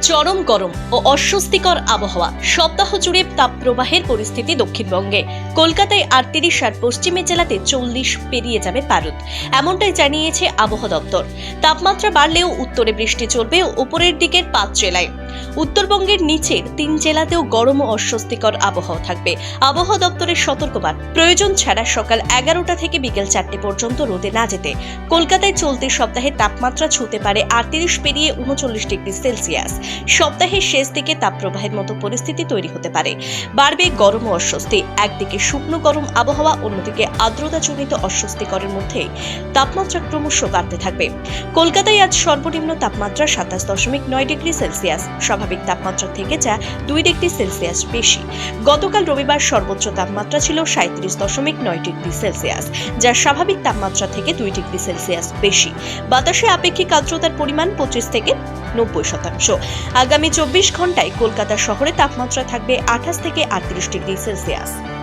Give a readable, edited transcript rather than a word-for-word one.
চরম গরম ও অস্বস্তিকর আবহাওয়া, সপ্তাহ জুড়ে তাপপ্রবাহের পরিস্থিতি দক্ষিণবঙ্গে। কলকাতায় 38 আর পশ্চিমের জেলাতে 40 পেরিয়ে যাবে পারদ, এমনটাই জানিয়েছে আবহাওয়া দপ্তর। তাপমাত্রা বাড়লেও উত্তরে বৃষ্টি চলবে ও উপরের দিকের 5 জেলায়। উত্তরবঙ্গের নিচের 3 জেলাতেও গরম ও অস্বস্তিকর আবহাওয়া থাকবে। আবহাওয়া দপ্তরের সতর্কবার্তা, প্রয়োজন ছাড়া সকাল 11টা থেকে বিকেল 4টে পর্যন্ত রোদে না যেতে। কলকাতায় চলতি সপ্তাহে তাপমাত্রা ছুঁতে পারে 38 পেরিয়ে 39 ডিগ্রি সেলসিয়াস। সপ্তাহের শেষ দিকে তাপপ্রবাহের মতো পরিস্থিতি তৈরি হতে পারে। বাড়বে গরম ও অস্বস্তি। একদিকে শুকনো গরম আবহাওয়া, অন্যদিকে আর্দ্রতাজনিত অস্বস্তিকরের মধ্যে তাপমাত্রা ক্রমশ বাড়তে থাকবে। কলকাতায় আজ সর্বনিম্ন তাপমাত্রা 27.9 ডিগ্রি সেলসিয়াস, স্বাভাবিক তাপমাত্রা থেকে যা 2 ডিগ্রি সেলসিয়াস বেশি। গতকাল রবিবার সর্বোচ্চ তাপমাত্রা ছিল 37.9 ডিগ্রি সেলসিয়াস, যা স্বাভাবিক তাপমাত্রা থেকে 2 ডিগ্রি সেলসিয়াস বেশি। বাতাসে আপেক্ষিক আর্দ্রতার পরিমাণ 25 থেকে 90%। আগামী 24 ঘন্টায় কলকাতা শহরে তাপমাত্রা থাকবে 28 থেকে 38 ডিগ্রি সেলসিয়াস।